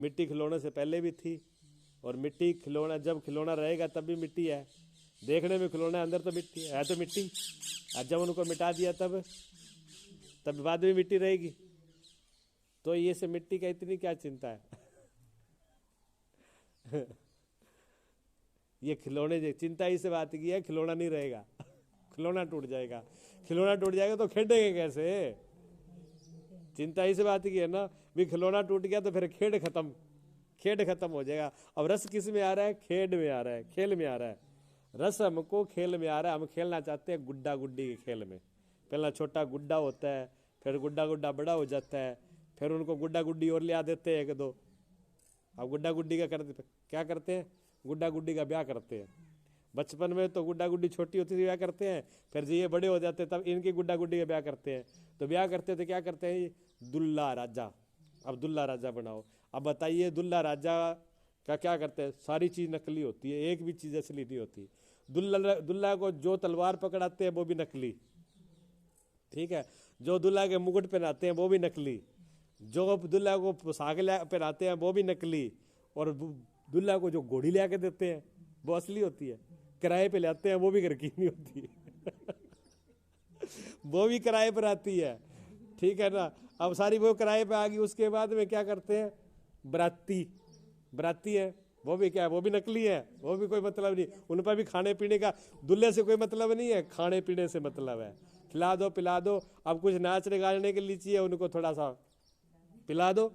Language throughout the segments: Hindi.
मिट्टी खिलौने से पहले भी थी, और मिट्टी खिलौना जब खिलौना रहेगा तब भी मिट्टी है। देखने में खिलौना, अंदर तो मिट्टी है तो मिट्टी। और जब उनको मिटा दिया तब बाद में मिट्टी रहेगी। तो ये से मिट्टी का इतनी क्या चिंता है। ये खिलौने चिंता इस बात की है, खिलौना नहीं रहेगा, खिलौना टूट जाएगा। खिलौना टूट जाएगा तो खेलेंगे कैसे। चिंता इस बात की है ना, भी खिलौना टूट गया तो फिर खेल खत्म, खेल खत्म हो जाएगा। अब रस किस में आ रहा है, खेल में आ रहा है, खेल में आ रहा है। रस हमको खेल में आ रहा है, हम खेलना चाहते हैं गुड्डा गुड्डी के खेल में। पहला छोटा गुड्डा होता है, फिर गुड्डा गुड्डा बड़ा हो जाता है, फिर उनको गुड्डा गुड्डी और ले आ देते हैं एक दो। अब गुड्डा गुड्डी का क्या करते हैं, गुड्डा गुड्डी का ब्याह करते हैं। बचपन में तो गुड्डा गुड्डी छोटी होती थी, ब्याह करते हैं। फिर जब ये बड़े हो जाते तब इनकी गुड्डा गुड्डी का ब्याह करते हैं। तो ब्याह करते थे, क्या करते हैं, दुल्ला राजा। अब दुल्ला राजा बनाओ। अब बताइए दुल्ला राजा का क्या करते हैं, सारी चीज़ नकली होती है, एक भी चीज़ असली नहीं होती। दुल्ला को जो तलवार पकड़ाते हैं वो भी नकली, ठीक है। जो दुल्ला के मुकुट पहनाते हैं वो भी नकली, जो दुल्ला को पोशाक पहनाते हैं वो भी नकली, और दुल्ला को जो घोड़ी ले के देते हैं वो असली होती है। किराए पे लाते हैं वो भी घर की नहीं होती वो भी किराए पर आती है, ठीक है ना। अब सारी वो किराए पे आ गई, उसके बाद में क्या करते हैं, बराती है, वो भी क्या है, वो भी नकली है, वो भी कोई मतलब नहीं। उन पर भी खाने पीने का, दुल्हे से कोई मतलब नहीं है, खाने पीने से मतलब है। खिला दो पिला दो। अब कुछ नाचने गाने के लिए चाहिए उनको, थोड़ा सा पिला दो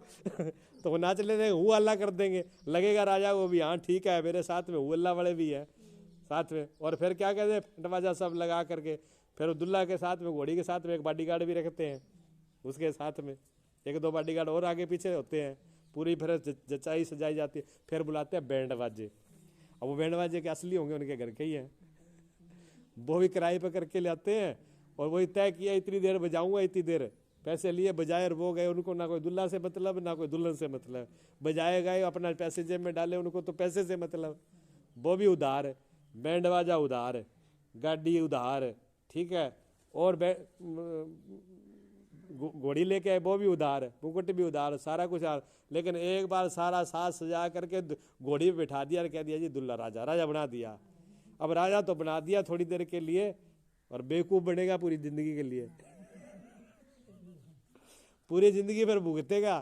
तो वो नाच लेते हैं, हु अल्लाह कर देंगे। लगेगा राजा को भी, हाँ ठीक है मेरे साथ में हु अल्लाह वाले भी है साथ में। और फिर क्या कहते हैं, फटवाजा सब लगा करके, फिर दुल्ला के साथ में, घोड़ी के साथ में एक बॉडीगार्ड भी रखते हैं, उसके साथ में एक दो बॉडीगार्ड और आगे पीछे होते हैं। पूरी फिर जचाई सजाई जाती है। फिर बुलाते हैं बैंड बाजे। अब वो बैंड बाजे के असली होंगे, उनके घर के ही हैं, वो भी किराए पर करके लाते हैं। और वही तय किया इतनी देर बजाऊंगा, इतनी देर पैसे लिए बजाए, और वो गए। उनको ना कोई दुल्ला से मतलब, ना कोई दुल्हन से मतलब। बजाए गए, अपना पैसे जेब में डाले, उनको तो पैसे से मतलब। वो भी उधार, बैंड बाजा उधार, गाड़ी उधार, ठीक है। और घोड़ी लेके आए वो भी उधार, मुकुट भी उधार, सारा कुछ उधार। लेकिन एक बार सारा साज सजा करके घोड़ी पे बिठा दिया और कह दिया जी दुल्ला राजा, राजा बना दिया। अब राजा तो बना दिया थोड़ी देर के लिए, और बेवकूफ बनेगा पूरी जिंदगी के लिए पूरी जिंदगी भर भुगतेगा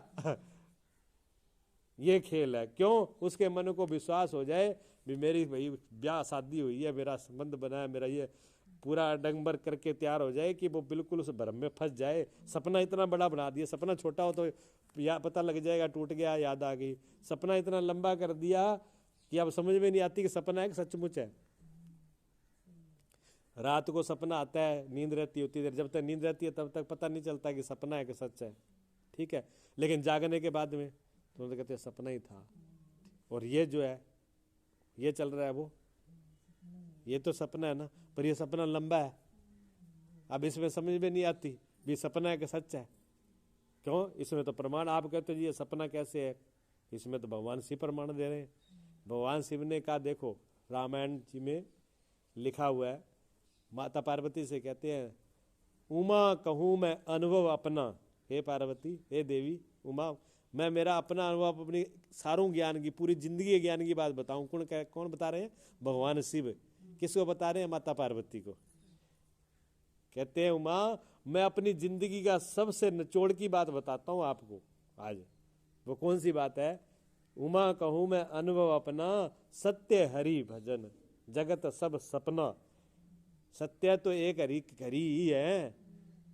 ये खेल है। क्यों, उसके मन को विश्वास हो जाए भी मेरी भाई ब्याह शादी हुई है, मेरा संबंध बना है, मेरा ये पूरा डंबर करके तैयार हो जाए कि वो बिल्कुल उस भ्रम में फंस जाए। सपना इतना बड़ा बना दिया, सपना छोटा हो तो या पता लग जाएगा, टूट गया, याद आ गई। सपना इतना लंबा कर दिया कि अब समझ में नहीं आती कि सपना है कि सचमुच है। रात को सपना आता है, नींद रहती होती है, जब तक नींद रहती है तब तक पता नहीं चलता कि सपना है कि सच है, ठीक है। लेकिन जागने के बाद में तो कहते हैं सपना ही था। और ये जो है, ये चल रहा है वो, ये तो सपना है ना, पर ये सपना लंबा है। अब इसमें समझ में नहीं आती भी सपना है कि सच है। क्यों, इसमें तो प्रमाण आप कहते हो जी ये सपना कैसे है, इसमें तो भगवान शिव प्रमाण दे रहे हैं। भगवान शिव ने कहा, देखो रामायण जी में लिखा हुआ है, माता पार्वती से कहते हैं, उमा कहूँ मैं अनुभव अपना, हे पार्वती, हे देवी उमा, मैं मेरा अपना अनुभव, अपनी सारों ज्ञान की, पूरी जिंदगी के ज्ञान की बात बताऊं। कौन बता रहे हैं, भगवान शिव। किसको बता रहे हैं, माता पार्वती को। कहते हैं उमा, मैं अपनी जिंदगी का सबसे निचोड़ की बात बताता हूं आपको आज। वो कौन सी बात है, उमा कहूँ मैं अनुभव अपना, सत्य हरि भजन जगत सब सपना। सत्य तो एक हरि ही है,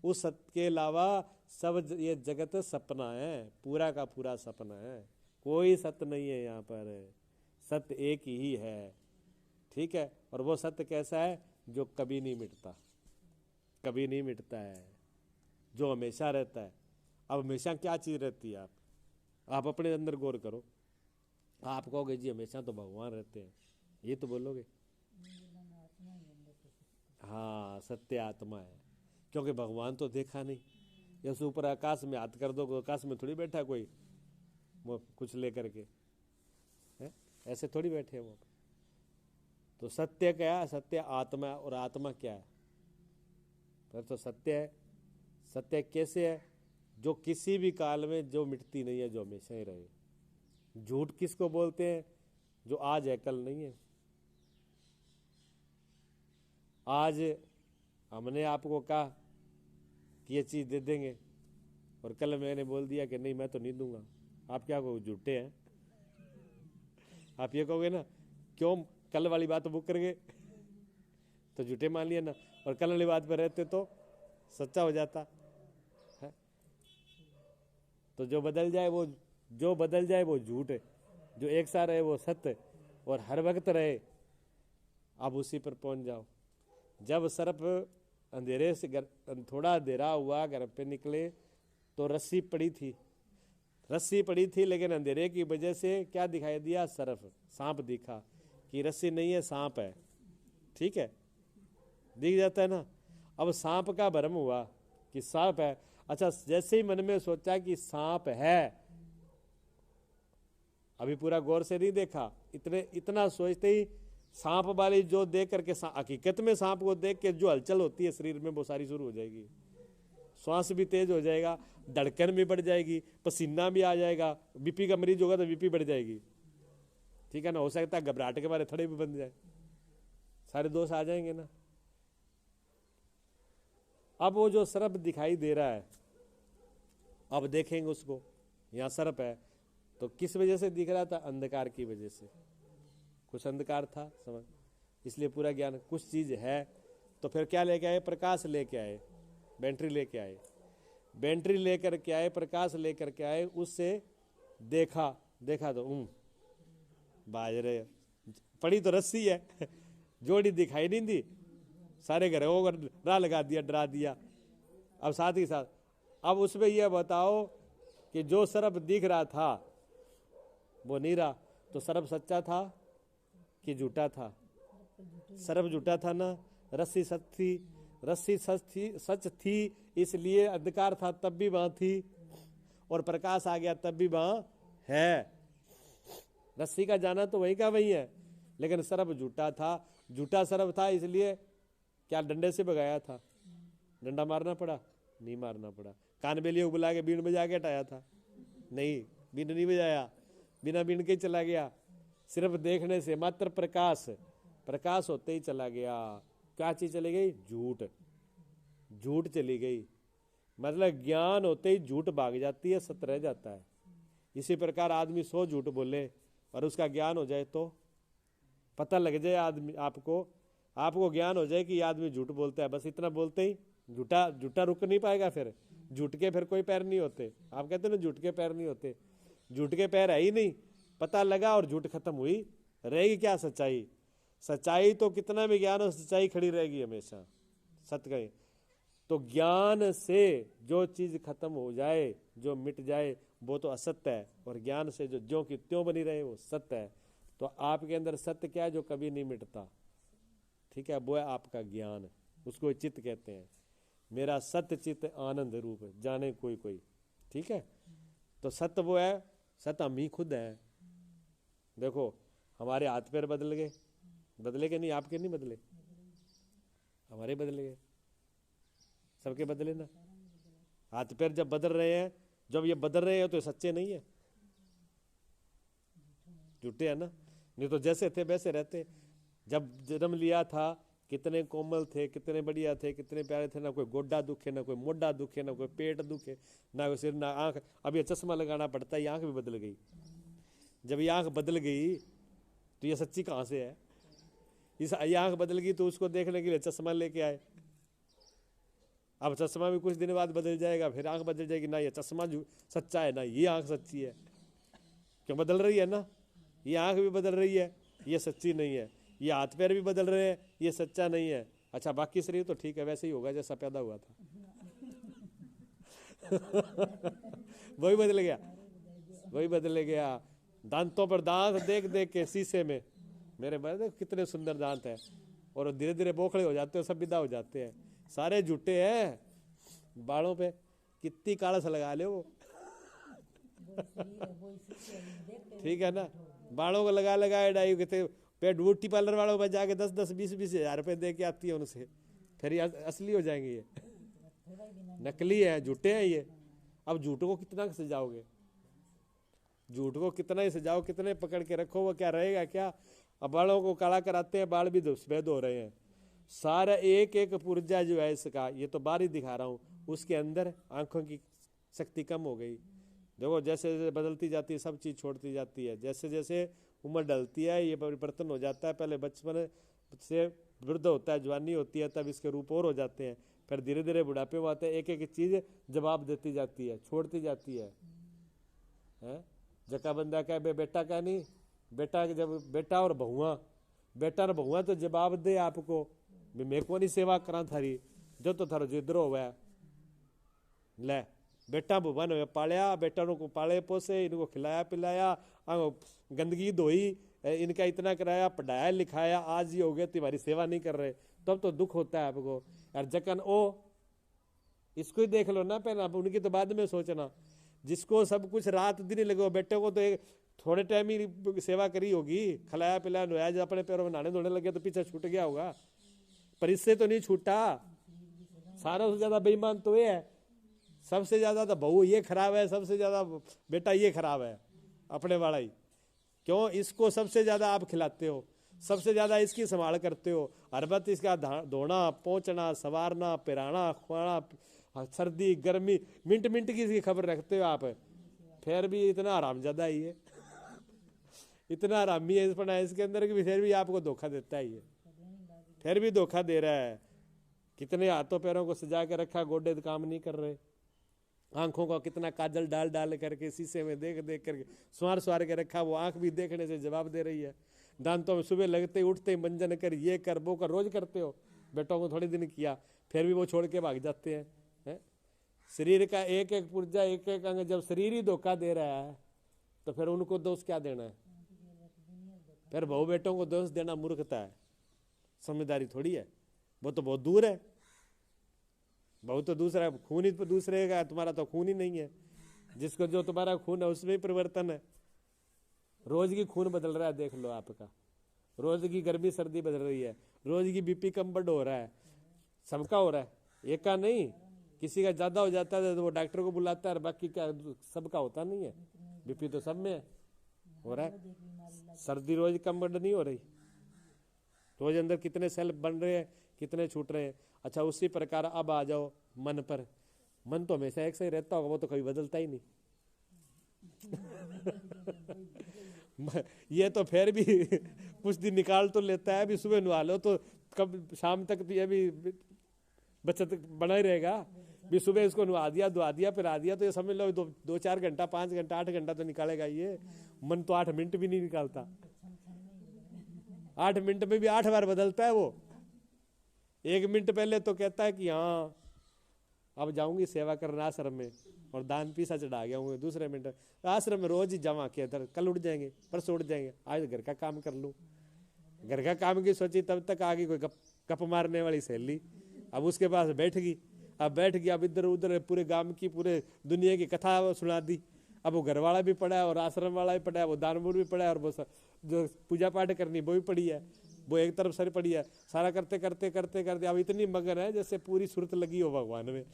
उस सत्य के अलावा सब ये जगत सपना है, पूरा का पूरा सपना है। कोई सत्य नहीं है यहाँ पर, सत्य एक ही है, ठीक है। और वो सत्य कैसा है, जो कभी नहीं मिटता, कभी नहीं मिटता है, जो हमेशा रहता है। अब हमेशा क्या चीज रहती है, आप अपने अंदर गौर करो। आप कहोगे जी हमेशा तो भगवान रहते हैं, ये तो बोलोगे। हाँ, सत्य आत्मा है, क्योंकि भगवान तो देखा नहीं। जैसे ऊपर आकाश में हाथ कर दो, आकाश में थोड़ी बैठा कोई वो कुछ लेकर के है, ऐसे थोड़ी बैठे वो। तो सत्य क्या है, सत्य आत्मा है। और आत्मा क्या है, पर तो सत्य है। सत्य कैसे है, जो किसी भी काल में जो मिटती नहीं है, जो हमेशा ही रहे। झूठ किसको बोलते हैं? जो आज है कल नहीं है। आज हमने आपको कहा कि ये चीज दे देंगे और कल मैंने बोल दिया कि नहीं मैं तो नहीं दूंगा, आप क्या कहोगे? झूठे हैं। आप ये कहोगे ना, क्यों कल वाली बात बुक कर गए तो झूठे मान लिया ना, और कल वाली बात पर रहते तो सच्चा हो जाता है। तो जो बदल जाए वो झूठ है, जो एक साथ रहे वो सत्य, और हर वक्त रहे आप उसी पर पहुंच जाओ। जब सर्प अंधेरे से थोड़ा अंधेरा हुआ, घर पे निकले तो रस्सी पड़ी थी, लेकिन अंधेरे की वजह से क्या दिखाई दिया? सर्प, सांप दिखा, कि रस्सी नहीं है सांप है। ठीक है, दिख जाता है ना। अब सांप का भ्रम हुआ कि सांप है। अच्छा, जैसे ही मन में सोचा कि सांप है, अभी पूरा गौर से नहीं देखा, इतना सोचते ही सांप वाली जो देख करके, हकीकत में सांप को देख के जो हलचल होती है शरीर में वो सारी शुरू हो जाएगी। श्वास भी तेज हो जाएगा, धड़कन भी बढ़ जाएगी, पसीना भी आ जाएगा, बीपी का मरीज होगा तो बीपी बढ़ जाएगी। ठीक है ना, हो सकता है घबराहट के मारे थड़े भी बन जाए, सारे दोष आ जाएंगे ना। अब वो जो सर्प दिखाई दे रहा है, अब देखेंगे उसको, यहाँ सर्प है तो किस वजह से दिख रहा था? अंधकार की वजह से। कुछ अंधकार था, समझ, इसलिए पूरा ज्ञान। कुछ चीज है तो फिर क्या लेके आए? प्रकाश लेके आए, बैटरी लेके आए, बैटरी लेकर के आए, प्रकाश लेकर के आए, उससे देखा तो बाज रहे, पड़ी तो रस्सी है, जोड़ी दिखाई नहीं दी, सारे घरों को राह लगा दिया, डरा दिया। अब साथ ही साथ अब उसमें यह बताओ कि जो सर्प दिख रहा था वो नहीं रहा, तो सर्प सच्चा था कि झूठा था? सर्प झूठा था ना, रस्सी सच थी, रस्सी सच थी, इसलिए अंधकार था तब भी वहां थी, और प्रकाश आ गया तब भी वहां है। रस्सी का जाना तो वही का वही है, लेकिन सर्प झूठा था। झूठा सर्प था इसलिए क्या डंडे से भगाया था? डंडा मारना पड़ा? नहीं मारना पड़ा। कानबेलियों को बुला के बीन बजा के हटाया था? नहीं, बीन नहीं बजाया, बिना बीन के चला गया। सिर्फ देखने से मात्र प्रकाश होते ही चला गया। क्या चीज चली गई? झूठ चली गई। मतलब ज्ञान होते ही झूठ भाग जाती है, सत्य रह जाता है। इसी प्रकार आदमी 100 झूठ बोले और उसका ज्ञान हो जाए तो पता लग जाए आदमी, आपको ज्ञान हो जाए कि ये आदमी झूठ बोलता है, बस इतना बोलते ही झूठा रुक नहीं पाएगा। फिर झूठ के फिर कोई पैर नहीं होते। आप कहते ना झूठ के पैर नहीं होते, झूठ के पैर है ही नहीं। पता लगा और झूठ खत्म हुई, रहेगी क्या सच्चाई? सच्चाई तो कितना भी ज्ञान हो, सच्चाई खड़ी रहेगी हमेशा। सत्य कहें तो ज्ञान से जो चीज खत्म हो जाए, जो मिट जाए, वो तो असत्य है, और ज्ञान से जो ज्यों की त्यों बनी रहे वो सत्य है। तो आपके अंदर सत्य क्या है? जो कभी नहीं मिटता। ठीक है, वो है आपका ज्ञान, उसको चित्त कहते हैं। मेरा सत्य चित्त आनंद रूप जाने कोई। ठीक है, तो सत्य वो है, सत्य हम ही खुद है। देखो हमारे हाथ पैर बदले के नहीं? आपके नहीं बदले, हमारे बदल गए, सबके बदले ना। हाथ पैर जब बदल रहे हैं, जब ये बदल रहे हैं तो ये सच्चे नहीं है, झूठे है ना। नहीं तो जैसे थे वैसे रहते। जब जन्म लिया था कितने कोमल थे, कितने बढ़िया थे, कितने प्यारे थे, ना कोई गोड्डा दुखे, ना कोई मोढा दुखे, ना कोई पेट दुखे, ना कोई सिर, ना आंख। अब ये चश्मा लगाना पड़ता है, ये आंख भी बदल गई। जब ये आंख बदल गई तो ये सच्ची कहाँ से है? ये आंख बदल गई तो उसको देखने के लिए चश्मा लेके आए। अब चश्मा भी कुछ दिन बाद बदल जाएगा, फिर आंख बदल जाएगी, ना ये चश्मा सच्चा है, ना ये आंख सच्ची है। क्यों बदल रही है ना, ये आंख भी बदल रही है, ये सच्ची नहीं है। ये हाथ पैर भी बदल रहे हैं, ये सच्चा नहीं है। अच्छा, बाकी शरीर तो ठीक है, वैसे ही होगा जैसा पैदा हुआ था। वही बदल गया। दांतों पर दांत देख देख के शीशे में, मेरे भाई कितने सुंदर दांत है, और धीरे धीरे बोखड़े हो जाते हैं, सब विदा हो जाते हैं। सारे झूठे हैं। बालों पे कितनी कालस लगा ले वो। ठीक है ना, बालों को लगा डाई कहते पे ब्यूटी पार्लर वालों पर जाके 10-20 हजार रुपए दे के आती है उनसे, फिर ये असली हो जाएंगे। ये नकली है, झूठे हैं ये। अब झूठों को कितना सजाओगे? झूठ को कितना ही सजाओ, कितने पकड़ के रखो, वो क्या रहेगा क्या। अब बालों को काला कराते हैं, बाल भी सफेद हो रहे हैं। सारा एक एक पुर्जा जो है इसका, ये तो बाहर ही दिखा रहा हूँ, उसके अंदर आंखों की शक्ति कम हो गई। देखो जैसे जैसे बदलती जाती है, सब चीज़ छोड़ती जाती है, जैसे जैसे उम्र ढलती है ये परिवर्तन हो जाता है। पहले बचपन से वृद्ध होता है, जवानी होती है, तब इसके रूप और हो जाते हैं। फिर धीरे धीरे बुढ़ापे में आते हैं, एक एक चीज़ जवाब देती जाती है, छोड़ती जाती है। जका बंदा कहे बेटा क्या नहीं, बेटा जब बेटा और बहुआ, बेटा और बहुआ तो जवाब दे आपको, मेरे को नहीं सेवा करा थारी, जो तो थारो जिद्रो हुआ ले। बेटा भुवन में पालिया, बेटा को पाले पोसे, इनको खिलाया पिलाया, गंदगी धोई, इनका इतना कराया, पढ़ाया लिखाया, आज ये हो गया तुम्हारी सेवा नहीं कर रहे, तब तो दुख होता है आपको यार। जकन ओ इसको ही देख लो ना पहले, आप उनकी तो बाद में सोचना। जिसको सब कुछ रात दिन लगे, बेटे को तो एक थोड़े टाइम ही सेवा करी होगी, खिलाया पिलाया नहाया, जब अपने पैरों में नहाने धोने लगे तो पीछे छूट गया होगा, पर इससे तो नहीं छूटा। सारों से ज्यादा बेईमान तो ये है, सबसे ज्यादा तो बहू ये खराब है, सबसे ज्यादा बेटा ये खराब है, अपने वाला ही। क्यों? इसको सबसे ज्यादा आप खिलाते हो, सबसे ज्यादा इसकी संभाल करते हो, हर वक्त इसका धोना पहुंचना, सवारना, पिराना, खुआना, सर्दी गर्मी मिनट मिनट की इसकी खबर रखते हो आप। फिर भी इतना आरामजादा ही है, इतना आरामी है इसके अंदर कि फिर भी आपको धोखा देता ही है, फिर भी धोखा दे रहा है। कितने हाथों पैरों को सजा के रखा, गोडे काम नहीं कर रहे, आंखों का कितना काजल डाल डाल करके शीशे में देख देख करके स्वार स्वार के रखा, वो आंख भी देखने से जवाब दे रही है। दांतों में सुबह लगते उठते मंजन कर, ये कर वो कर, रोज करते हो, बेटों को थोड़े दिन किया, फिर भी वो छोड़ के भाग जाते हैं। शरीर का एक एक पुर्जा, एक एक अंग जब शरीर ही धोखा दे रहा है तो फिर उनको दोष क्या देना है। फिर बहू बेटों को दोष देना मूर्खता है, समझदारी थोड़ी है। वो तो बहुत दूर है, बहुत तो दूसरा है, खून ही दूसरे का, तुम्हारा तो खून ही नहीं है। जिसको जो तुम्हारा खून है उसमें ही परिवर्तन है। रोज की खून बदल रहा है, देख लो आपका, रोज की गर्मी सर्दी बदल रही है, रोज की बीपी कम बढ़ हो रहा है, सबका हो रहा है, एक का नहीं। किसी का ज्यादा हो जाता है तो वो डॉक्टर को बुलाता है, बाकी का सबका होता नहीं है। बीपी तो सब में हो रहा है, सर्दी रोज कम बढ़ नहीं हो रही, रोज अंदर कितने सेल बन रहे हैं, कितने छूट रहे हैं। अच्छा उसी प्रकार अब आ जाओ मन पर। मन तो हमेशा एक सही रहता होगा, वो तो कभी बदलता ही नहीं। ये तो फिर भी कुछ दिन निकाल तो लेता है, अभी सुबह नहा लो तो कब शाम तक भी अभी बचत बना ही रहेगा। भी सुबह इसको नहा दिया, धुआ दिया, पिला दिया, तो ये समझ लो 2-4 घंटा 5 घंटा 8 घंटा तो निकालेगा ये। मन तो 8 मिनट भी नहीं निकालता, 8 मिनट में भी 8 बार बदलता है वो। 1 मिनट पहले तो कहता है कि हाँ अब जाऊंगी सेवा करना आश्रम में, और दान पीसा चढ़ा गया हूँ। दूसरे मिनट आश्रम में रोज ही जमा के इधर, कल उठ जाएंगे, परसों उठ जाएंगे, आज घर का काम कर लूँ। घर का काम की सोची, तब तक आ गई कोई गप मारने वाली सहेली, अब उसके पास बैठ गई। अब इधर उधर पूरे गांव की पूरे दुनिया की कथा सुना दी। अब वो घर वाला भी पड़ा है और आश्रम वाला भी पड़ा है, वो दानपुर भी पड़ा है, और वो जो पूजा पाठ करनी वो भी पड़ी है, वो एक तरफ सर पड़ी है। सारा करते करते करते करते अब इतनी मगन है जैसे पूरी सुरत लगी हो भगवान में।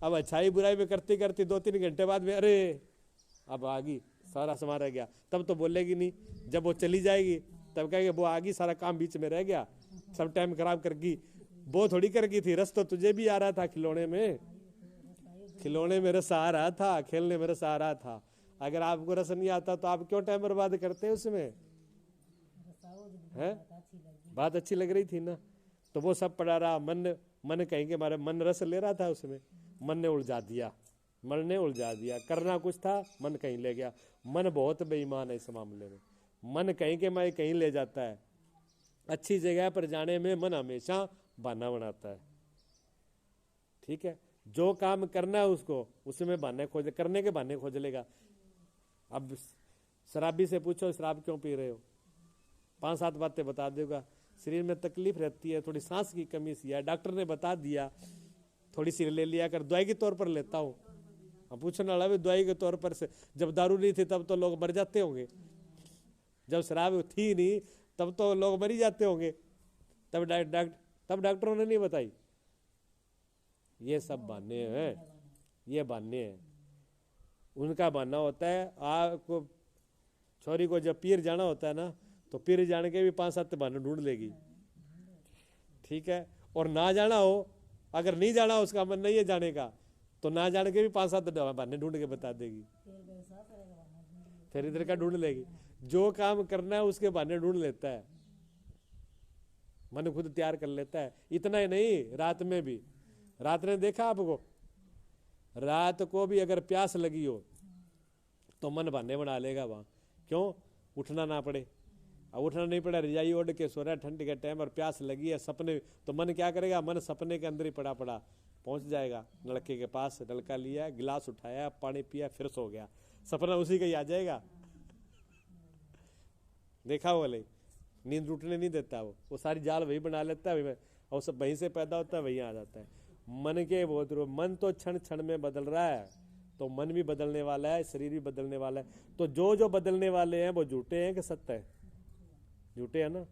अब अच्छाई बुराई में करते करते 2-3 घंटे बाद में अरे अब आ गई, सारा सामान रह गया। तब तो बोलेगी नहीं, जब वो चली जाएगी तब कहेगी वो आ गई, सारा काम बीच में रह गया, सब टाइम खराब कर गई। वो थोड़ी कर गई थी, रस तो तुझे भी आ रहा था, खिलौने में रस आ रहा था, खेलने में रस आ रहा था। अगर आपको रस नहीं आता तो आप क्यों टाइम बर्बाद करते हैं उसमें, है? बात अच्छी लग रही थी ना, तो वो सब पड़ा रहा। मन कहीं के मारे मन रस ले रहा था उसमें, मन ने उलझा दिया। करना कुछ था, मन कहीं ले गया। मन बहुत बेईमान है इस मामले में, मन कहीं के मारे कहीं ले जाता है। अच्छी जगह पर जाने में मन हमेशा बहाना बनाता है। ठीक है, जो काम करना है उसको, उसमें बहाने खोज, करने के बहाने खोज लेगा। अब शराबी से पूछो शराब क्यों पी रहे हो, 5-7 बातें बता देगा। शरीर में तकलीफ रहती है, थोड़ी सांस की कमी सी है, डॉक्टर ने बता दिया, थोड़ी सी ले लिया कर, दवाई के तौर पर लेता हूँ। अब पूछने वाला भी दवाई के तौर पर से, जब दारू नहीं थी तब तो लोग मर जाते होंगे, जब शराब थी नहीं तब तो लोग मर ही जाते होंगे, तब डॉक्टरों ने नहीं बताई। ये सब बहाने हैं, ये बहाने हैं। उनका मानना होता है आपको छोरी को जब पीर जाना होता है ना, तो पीर जाने के भी 5-7 बहाने ढूंढ लेगी, ठीक है। और ना जाना हो, अगर नहीं जाना उसका मन नहीं है जाने का, तो ना जाने के भी 5-7 बहाने ढूंढ के बता देगी, फिर इधर का ढूंढ लेगी। जो काम करना है उसके बहाने ढूंढ लेता है, मन खुद तैयार कर लेता है। इतना ही नहीं, रात में भी, रात ने देखा आपको, रात को भी अगर प्यास लगी हो तो मन बहाने बना लेगा वहां, क्यों? उठना ना पड़े। अब उठना नहीं पड़ा, रजाई ओढ़ के सो रहा है ठंड के टाइम और प्यास लगी है, सपने, तो मन क्या करेगा? मन सपने के अंदर ही पड़ा पड़ा पहुंच जाएगा नलके के पास, नलका लिया, गिलास उठाया, पानी पिया, फिर सो गया, सपना उसी का ही आ जाएगा। देखा वो वाले, नींद उठने नहीं देता, वो सारी जाल वही बना लेता है, और सब वहीं से पैदा होता है, वहीं आ जाता है। मन के बहुत, मन तो क्षण क्षण में बदल रहा है, तो मन भी बदलने वाला है, शरीर भी बदलने वाला है। तो जो जो बदलने वाले हैं वो झूठे हैं कि सत्य है? झूठे है ना।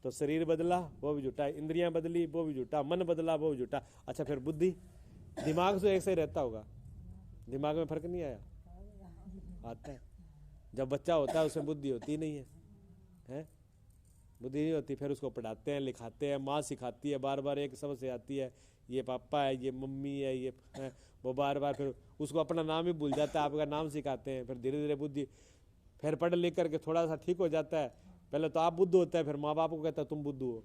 तो शरीर बदला वो भी झूठा, इंद्रियां बदली वो भी झूठा, मन बदला वो भी झूठा। अच्छा फिर बुद्धि, दिमाग तो एक से ही रहता होगा, दिमाग में फर्क नहीं आया? आता है। जब बच्चा होता है उसमें बुद्धि होती नहीं है, हैं? बुद्धि नहीं होती, फिर उसको पढ़ाते हैं, लिखाते हैं, माँ सिखाती है, बार बार एक शब्द से आती है, ये पापा है, ये मम्मी है, ये है, वो बार बार, फिर उसको अपना नाम ही भूल जाता है, आपका नाम सिखाते हैं, फिर धीरे धीरे बुद्धि, फिर पढ़ लिख करके थोड़ा सा ठीक हो जाता है। पहले तो आप बुद्धू होता है, फिर माँ बाप को कहता है तुम बुद्धू हो,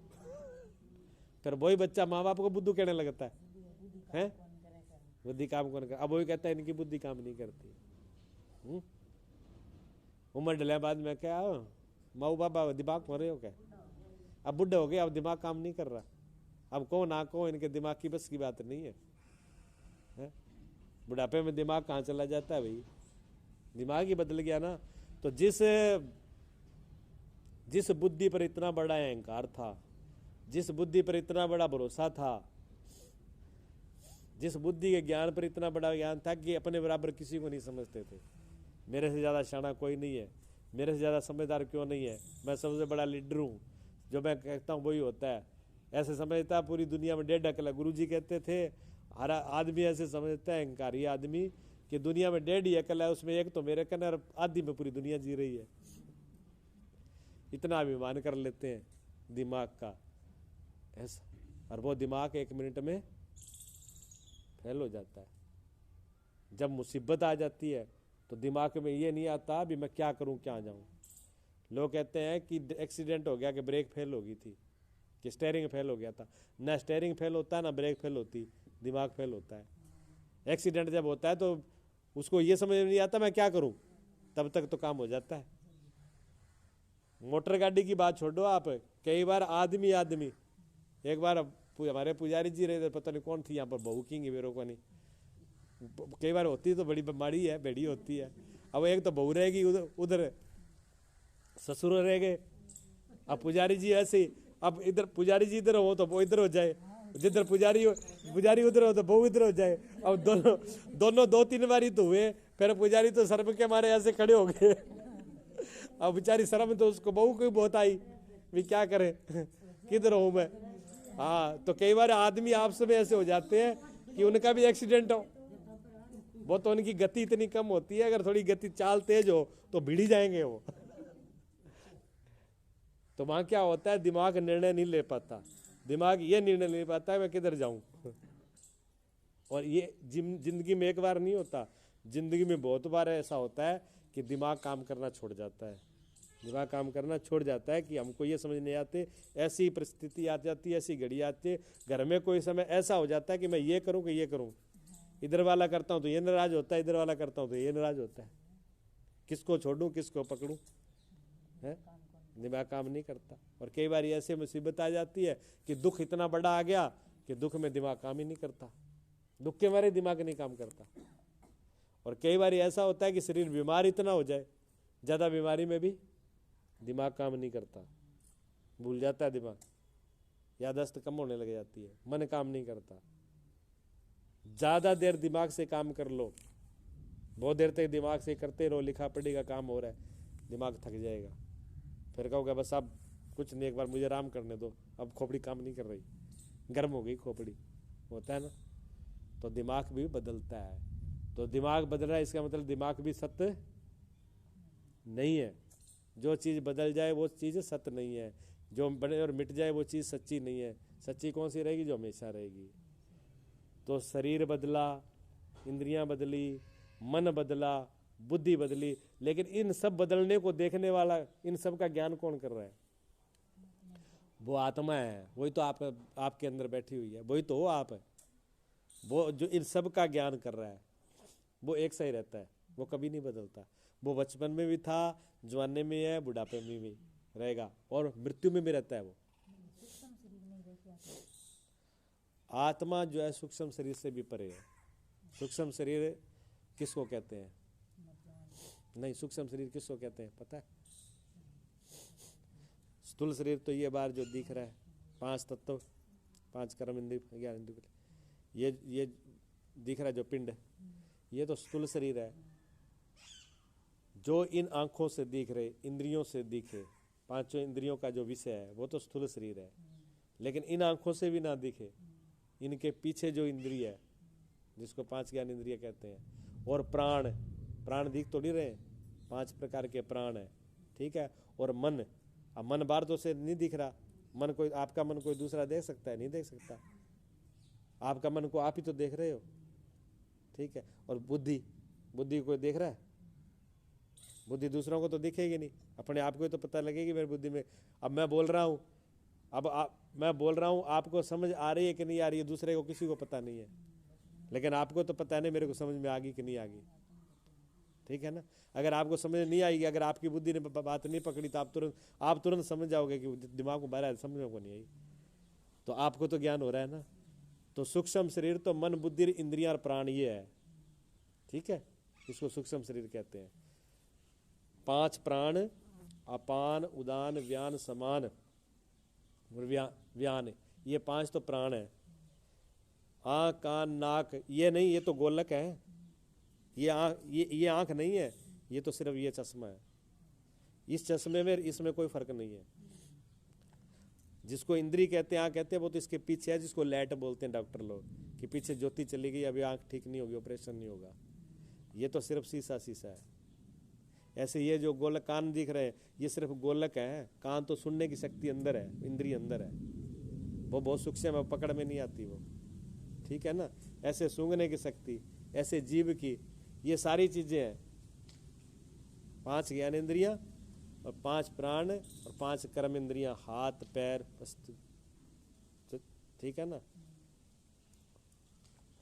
फिर वही बच्चा माँ बाप को बुद्धू कहने लगता है, बुद्धि काम कौन कर, अब वही कहता है इनकी बुद्धि काम नहीं करती। उम्र डले बाद में क्या माऊ बाबा दिमाग हो रहे हो क्या? अब बुढ़े हो गए, अब दिमाग काम नहीं कर रहा, अब को ना को इनके दिमाग की बस की बात नहीं है, बुढ़ापे में दिमाग कहाँ चला जाता है भाई? दिमाग ही बदल गया ना। तो जिस बुद्धि पर इतना बड़ा अहंकार था, जिस बुद्धि पर इतना बड़ा भरोसा था, जिस बुद्धि के ज्ञान पर इतना बड़ा ज्ञान था कि अपने बराबर किसी को नहीं समझते थे, मेरे से ज़्यादा शाना कोई नहीं है, मेरे से ज़्यादा समझदार क्यों नहीं है, मैं सबसे बड़ा लीडर हूँ, जो मैं कहता हूँ वही होता है, ऐसे समझता पूरी दुनिया में 1.5 अकल है। गुरुजी कहते थे हर आदमी ऐसे समझता है, अहंकारी आदमी, कि दुनिया में 1.5 ही अकल है, उसमें एक तो मेरे कन और आधी में पूरी दुनिया जी रही है। इतना अभिमान कर लेते हैं दिमाग का ऐसा, और वो दिमाग 1 मिनट में फेल हो जाता है। जब मुसीबत आ जाती है तो दिमाग में ये नहीं आता भी मैं क्या करूं, क्या जाऊं। लोग कहते हैं कि एक्सीडेंट हो गया, कि ब्रेक फेल हो गई थी, कि स्टेयरिंग फेल हो गया था। ना स्टेयरिंग फेल होता है ना ब्रेक फेल होती, दिमाग फेल होता है। एक्सीडेंट जब होता है तो उसको ये समझ में नहीं आता मैं क्या करूं, तब तक तो काम हो जाता है। मोटर गाड़ी की बात छोड़ो आप, कई बार आदमी एक बार हमारे पुजारी जी रहे थे, पता नहीं कौन थी यहाँ पर, बहू की मेरे को नहीं, कई बार होती तो बड़ी बीमारी है, बेड़ी होती है। अब एक तो बहू रहेगी, उधर ससुर रह गए, अब पुजारी जी ऐसे, अब इधर पुजारी जी इधर हो तो वो इधर हो जाए, जिधर पुजारी उधर हो तो बहू इधर हो जाए। अब दोनों 2-3 बारी तो हुए, फिर पुजारी तो शर्म के मारे ऐसे खड़े हो गए। अब बेचारी शर्म तो उसको बहू को बहुत आई, भी क्या करे, किधर हूं मैं। हाँ, तो कई बार आदमी आपस में ऐसे हो जाते हैं कि उनका भी एक्सीडेंट हो, वो तो उनकी गति इतनी कम होती है, अगर थोड़ी गति चाल तेज हो तो भिड़ ही जाएंगे वो। तो वहां क्या होता है, दिमाग निर्णय नहीं ले पाता, दिमाग ये निर्णय ले पाता है मैं किधर जाऊं। और ये जिंदगी में एक बार नहीं होता, जिंदगी में बहुत बार ऐसा होता है कि दिमाग काम करना छोड़ जाता है, दिमाग काम करना छोड़ जाता है कि हमको ये समझ नहीं आते, ऐसी परिस्थिति आ जाती है, ऐसी घड़ी आती है, घर में कोई समय ऐसा हो जाता है कि मैं ये करूं कि ये करूं, इधर वाला करता हूं तो ये नाराज होता है, इधर वाला करता हूं तो ये नाराज होता है, किसको छोड़ूं किसको पकड़ूं, है दिमाग काम नहीं करता। और कई बार ऐसे मुसीबत आ जाती है कि दुख इतना बड़ा आ गया कि दुख में दिमाग काम ही नहीं करता, दुख के मारे दिमाग नहीं काम करता। और कई बार ऐसा होता है कि शरीर बीमार इतना हो जाए, ज्यादा बीमारी में भी दिमाग काम नहीं करता, भूल जाता है दिमाग, याददाश्त कम होने लग जाती है, मन काम नहीं करता। ज्यादा देर दिमाग से काम कर लो, बहुत देर तक दिमाग से करते रहो, लिखा पढ़ी का काम हो रहा है, दिमाग थक जाएगा, फिर कहोगे बस अब कुछ नहीं, एक बार मुझे आराम करने दो, अब खोपड़ी काम नहीं कर रही, गर्म हो गई खोपड़ी, होता है ना। तो दिमाग भी बदलता है, तो दिमाग बदल रहा है, इसका मतलब दिमाग भी सत्य नहीं है। जो चीज़ बदल जाए वो चीज़ सत्य नहीं है, जो बने और मिट जाए वो चीज़ सच्ची नहीं है। सच्ची कौन सी रहेगी? जो हमेशा रहेगी। तो शरीर बदला, इंद्रियां बदली, मन बदला, बुद्धि बदली, लेकिन इन सब बदलने को देखने वाला, इन सब का ज्ञान कौन कर रहा है? वो आत्मा है। वही तो आपके अंदर बैठी हुई है, वही तो हो आप है। वो जो इन सब का ज्ञान कर रहा है वो एक सा ही रहता है, वो कभी नहीं बदलता। वो बचपन में भी था, जवानी में है, बुढ़ापे में भी रहेगा, और मृत्यु में भी रहता है। वो आत्मा जो है सूक्ष्म शरीर से भी परे है। सूक्ष्म शरीर किसको कहते हैं? नहीं, सूक्ष्म शरीर किसको कहते हैं पता है? स्थूल शरीर तो ये बार जो दिख रहा है, 5 तत्व, 5 कर्म इंद्रिय, 11 इंद्रिय, ये दिख रहा है जो पिंड, ये तो स्थूल शरीर है। जो इन आंखों से दिख रहे, इंद्रियों से दिखे, 5 इंद्रियों का जो विषय है वो तो स्थूल शरीर है। लेकिन इन आंखों से भी ना दिखे, इनके पीछे जो इंद्रिय है जिसको 5 ज्ञान इंद्रिय कहते हैं, और प्राण दिख तो नहीं रहे, 5 प्रकार के प्राण है, ठीक है। और मन, अब मन बाहर तो से नहीं दिख रहा, मन कोई, आपका मन कोई दूसरा देख सकता है? नहीं देख सकता। आपका मन को आप ही तो देख रहे हो, ठीक है। और बुद्धि कोई देख रहा है? बुद्धि दूसरों को तो दिखेगी नहीं, अपने आप को तो पता लगेगी मेरी बुद्धि में। अब मैं बोल रहा हूँ, मैं बोल रहा हूँ, आपको समझ आ रही है कि नहीं आ रही है? दूसरे को किसी को पता नहीं है, लेकिन आपको तो पता नहीं मेरे को समझ में आ गई कि नहीं आ गई, ठीक है ना। अगर आपको समझ नहीं आएगी, अगर आपकी बुद्धि ने बात नहीं पकड़ी, तो आप तुरंत समझ जाओगे कि दिमाग में बाहर समझ को नहीं आई, तो आपको तो ज्ञान हो रहा है ना। तो सूक्ष्म शरीर तो मन, बुद्धि, इंद्रियां और प्राण ये है, ठीक है। इसको सूक्ष्म शरीर कहते हैं। 5 प्राण, अपान, उदान, व्यान, समान और व्यान, ये 5 तो प्राण है। आँख, कान, नाक ये नहीं, ये तो गोलक है। ये आँख नहीं है, ये तो सिर्फ ये चश्मा है। इस चश्मे में इसमें कोई फर्क नहीं है। जिसको इंद्री कहते हैं, आँख कहते हैं, वो तो इसके पीछे है, जिसको लाइट बोलते हैं डॉक्टर लोग, कि पीछे ज्योति चली गई, अभी आँख ठीक नहीं होगी, ऑपरेशन नहीं होगा। ये तो सिर्फ शीशा है। ऐसे ये जो गोलक कान दिख रहे हैं, ये सिर्फ गोलक है। कान तो सुनने की शक्ति अंदर है, इंद्री अंदर है, वो बहुत सूक्ष्म है, पकड़ में नहीं आती वो, ठीक है ना। ऐसे सूंघने की शक्ति, ऐसे जीव की, ये सारी चीजें हैं। 5 ज्ञानेंद्रियां और 5 प्राण और 5 कर्म इंद्रियां, हाथ, पैर, ठीक है ना।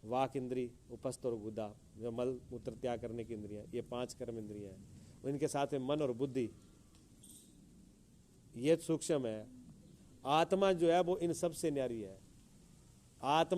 वाक इंद्री, उपस्थ और गुदा, जो मल मूत्र त्याग करने की इंद्रियां, ये 5 कर्म इंद्रियां हैं। इनके साथ में मन और बुद्धि, ये सूक्ष्म है। आत्मा जो है वो इन सब से न्यारी है। आत्मा